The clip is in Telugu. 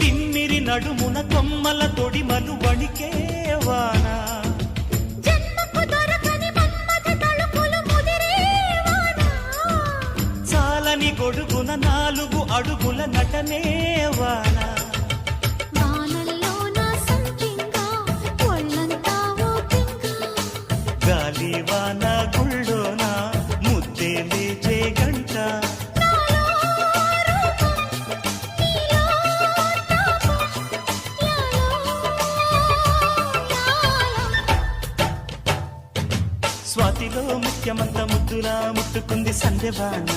తిమ్మిరి నడుమున కొమ్మల తొడిమలు వణికే వాన చాలని గొడుగున 4 అడుగుల నటనే వాన గాలి వాన గుళ్ళోన ముద్దే లేచే గంట స్వాతిలో ముఖ్యమంత ముద్దులా ముట్టుకుంది సంధ్యవాన